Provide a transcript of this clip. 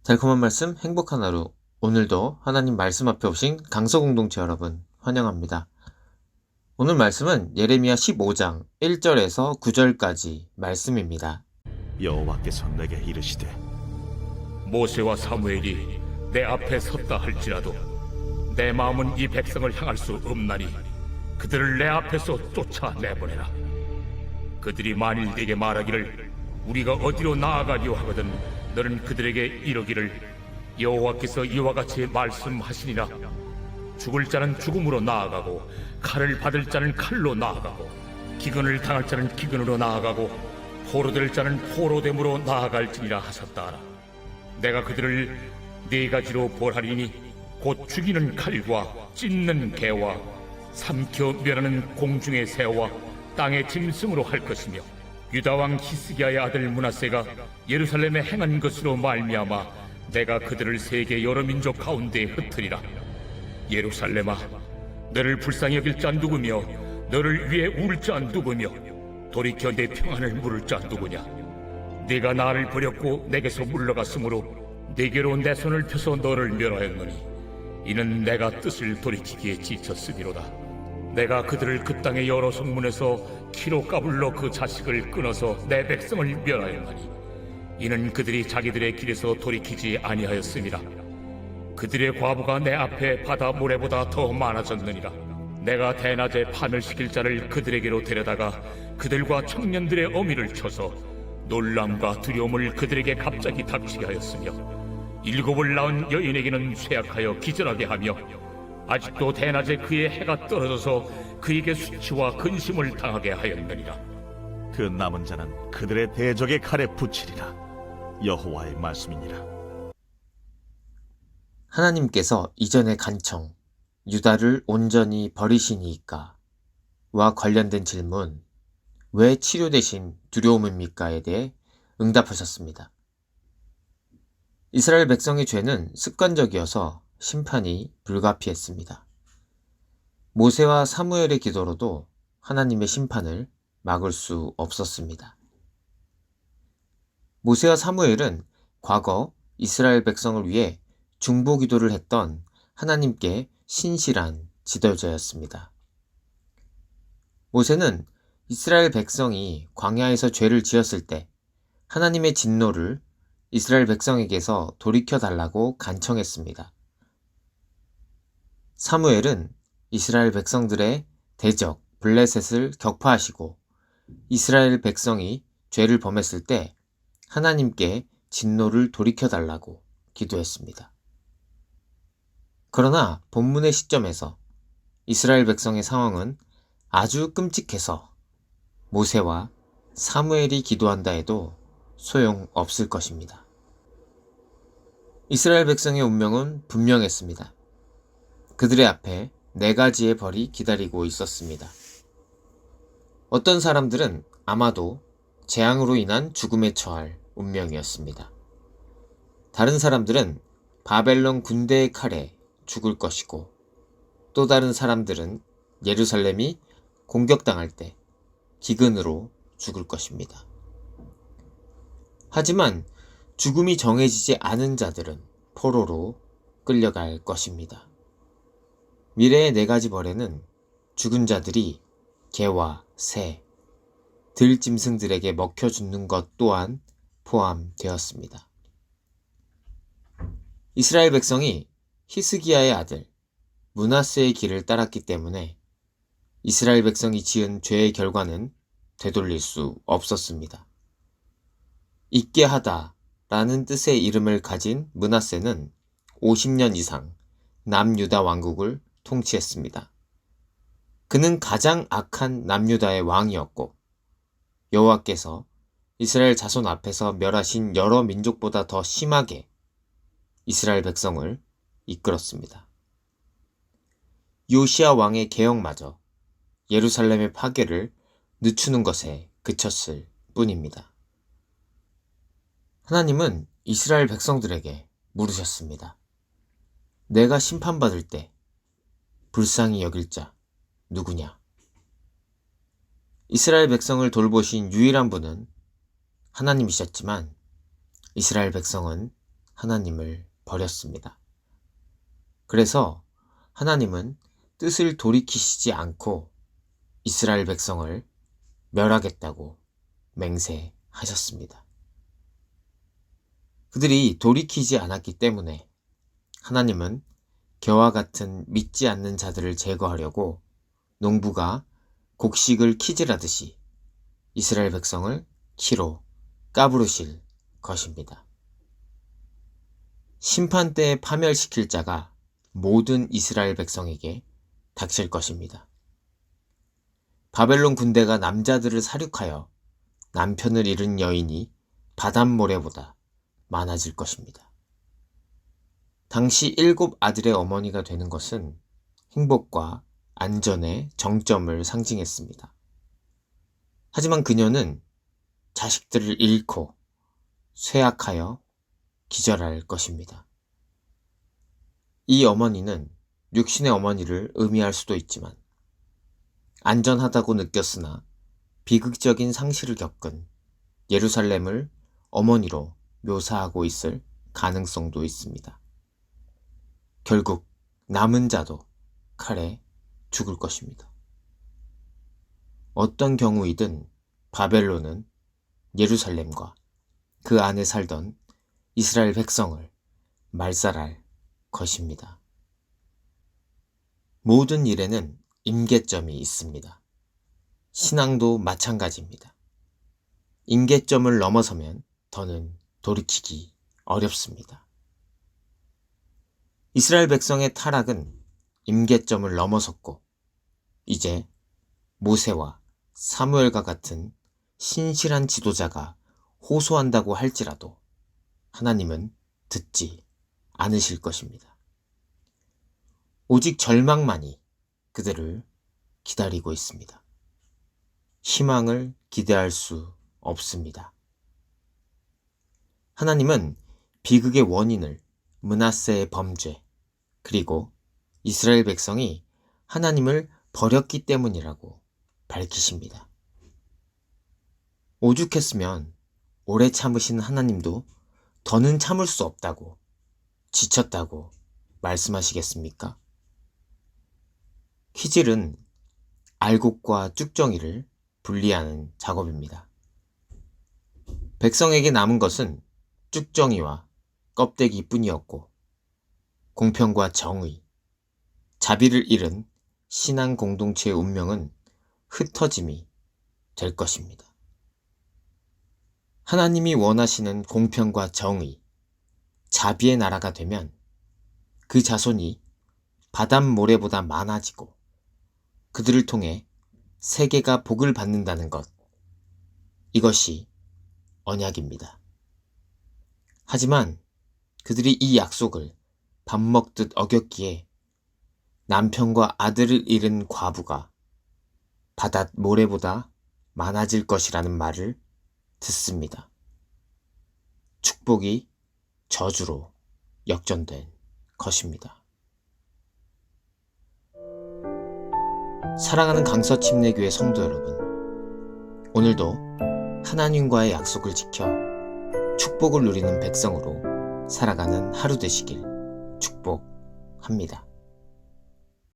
달콤한 말씀, 행복한 하루. 오늘도 하나님 말씀 앞에 오신 강서공동체 여러분 환영합니다. 오늘 말씀은 예레미야 15장 1절에서 9절까지 말씀입니다. 여호와께서 내게 이르시되 모세와 사무엘이 내 앞에 섰다 할지라도 내 마음은 이 백성을 향할 수 없나니 그들을 내 앞에서 쫓아내보내라. 그들이 만일 네게 말하기를 우리가 어디로 나아가려 하거든 너는 그들에게 이르기를 여호와께서 이와 같이 말씀하시니라. 죽을 자는 죽음으로 나아가고 칼을 받을 자는 칼로 나아가고 기근을 당할 자는 기근으로 나아가고 포로될 자는 포로됨으로 나아갈지니라 하셨다라. 내가 그들을 네 가지로 벌하리니 곧 죽이는 칼과 찢는 개와 삼켜 멸하는 공중의 새와 땅의 짐승으로 할 것이며 유다왕 히스기야의 아들 므낫세가 예루살렘에 행한 것으로 말미암아 내가 그들을 세계 여러 민족 가운데 흩으리라. 예루살렘아, 너를 불쌍히 여길 자 누구며 너를 위해 울 자 누구며 돌이켜 내 평안을 물을 자 누구냐. 네가 나를 버렸고 내게서 물러갔으므로 네게로 내 손을 펴서 너를 멸하였노니 이는 내가 뜻을 돌이키기에 지쳤음이로다. 내가 그들을 그 땅의 여러 성문에서 키로 까불러 그 자식을 끊어서 내 백성을 멸하였노니 이는 그들이 자기들의 길에서 돌이키지 아니하였음이라. 그들의 과부가 내 앞에 바다 모래보다 더 많아졌느니라. 내가 대낮에 판을 시킬 자를 그들에게로 데려다가 그들과 청년들의 어미를 쳐서 놀람과 두려움을 그들에게 갑자기 닥치게 하였으며 일곱을 낳은 여인에게는 쇠약하여 기절하게 하며 아직도 대낮에 그의 해가 떨어져서 그에게 수치와 근심을 당하게 하였느니라. 그 남은 자는 그들의 대적의 칼에 붙이리라. 여호와의 말씀이니라. 하나님께서 이전의 간청, 유다를 온전히 버리시니까 와 관련된 질문, 왜 치료 대신 두려움입니까에 대해 응답하셨습니다. 이스라엘 백성의 죄는 습관적이어서 심판이 불가피했습니다. 모세와 사무엘의 기도로도 하나님의 심판을 막을 수 없었습니다. 모세와 사무엘은 과거 이스라엘 백성을 위해 중보 기도를 했던 하나님께 신실한 지도자였습니다. 모세는 이스라엘 백성이 광야에서 죄를 지었을 때 하나님의 진노를 이스라엘 백성에게서 돌이켜달라고 간청했습니다. 사무엘은 이스라엘 백성들의 대적 블레셋을 격파하시고 이스라엘 백성이 죄를 범했을 때 하나님께 진노를 돌이켜달라고 기도했습니다. 그러나 본문의 시점에서 이스라엘 백성의 상황은 아주 끔찍해서 모세와 사무엘이 기도한다 해도 소용없을 것입니다. 이스라엘 백성의 운명은 분명했습니다. 그들의 앞에 4가지의 벌이 기다리고 있었습니다. 어떤 사람들은 아마도 재앙으로 인한 죽음에 처할 운명이었습니다. 다른 사람들은 바벨론 군대의 칼에 죽을 것이고 또 다른 사람들은 예루살렘이 공격당할 때 기근으로 죽을 것입니다. 하지만 죽음이 정해지지 않은 자들은 포로로 끌려갈 것입니다. 미래의 4가지 벌에는 죽은 자들이 개와 새, 들짐승들에게 먹혀 죽는 것 또한 포함되었습니다. 이스라엘 백성이 히스기야의 아들 므낫세의 길을 따랐기 때문에 이스라엘 백성이 지은 죄의 결과는 되돌릴 수 없었습니다. 잊게 하다 라는 뜻의 이름을 가진 므낫세는 50년 이상 남유다 왕국을 통치했습니다. 그는 가장 악한 남유다의 왕이었고 여호와께서 이스라엘 자손 앞에서 멸하신 여러 민족보다 더 심하게 이스라엘 백성을 이끌었습니다. 요시야 왕의 계역마저 예루살렘의 파괴를 늦추는 것에 그쳤을 뿐입니다. 하나님은 이스라엘 백성들에게 물으셨습니다. 내가 심판받을 때 불쌍히 여길 자 누구냐? 이스라엘 백성을 돌보신 유일한 분은 하나님이셨지만 이스라엘 백성은 하나님을 버렸습니다. 그래서 하나님은 뜻을 돌이키시지 않고 이스라엘 백성을 멸하겠다고 맹세하셨습니다. 그들이 돌이키지 않았기 때문에 하나님은 겨와 같은 믿지 않는 자들을 제거하려고 농부가 곡식을 키질하듯이 이스라엘 백성을 키로 까부르실 것입니다. 심판 때에 파멸시킬 자가 모든 이스라엘 백성에게 닥칠 것입니다. 바벨론 군대가 남자들을 사륙하여 남편을 잃은 여인이 바닷모래보다 많아질 것입니다. 당시 7 아들의 어머니가 되는 것은 행복과 안전의 정점을 상징했습니다. 하지만 그녀는 자식들을 잃고 쇠약하여 기절할 것입니다. 이 어머니는 육신의 어머니를 의미할 수도 있지만 안전하다고 느꼈으나 비극적인 상실을 겪은 예루살렘을 어머니로 묘사하고 있을 가능성도 있습니다. 결국 남은 자도 칼에 죽을 것입니다. 어떤 경우이든 바벨론은 예루살렘과 그 안에 살던 이스라엘 백성을 말살할 것입니다. 모든 일에는 임계점이 있습니다. 신앙도 마찬가지입니다. 임계점을 넘어서면 더는 돌이키기 어렵습니다. 이스라엘 백성의 타락은 임계점을 넘어섰고 이제 모세와 사무엘과 같은 신실한 지도자가 호소한다고 할지라도 하나님은 듣지 않으실 것입니다. 오직 절망만이 그들을 기다리고 있습니다. 희망을 기대할 수 없습니다. 하나님은 비극의 원인을 므낫세의 범죄 그리고 이스라엘 백성이 하나님을 버렸기 때문이라고 밝히십니다. 오죽했으면 오래 참으신 하나님도 더는 참을 수 없다고 지쳤다고 말씀하시겠습니까? 키질은 알곡과 쭉정이를 분리하는 작업입니다. 백성에게 남은 것은 쭉정이와 껍데기뿐이었고 공평과 정의, 자비를 잃은 신앙 공동체의 운명은 흩어짐이 될 것입니다. 하나님이 원하시는 공평과 정의, 자비의 나라가 되면 그 자손이 바닷모래보다 많아지고 그들을 통해 세계가 복을 받는다는 것, 이것이 언약입니다. 하지만 그들이 이 약속을 밥 먹듯 어겼기에 남편과 아들을 잃은 과부가 바닷모래보다 많아질 것이라는 말을 듣습니다. 축복이 저주로 역전된 것입니다. 사랑하는 강서침례교회 성도 여러분, 오늘도 하나님과의 약속을 지켜 축복을 누리는 백성으로 살아가는 하루 되시길 축복합니다.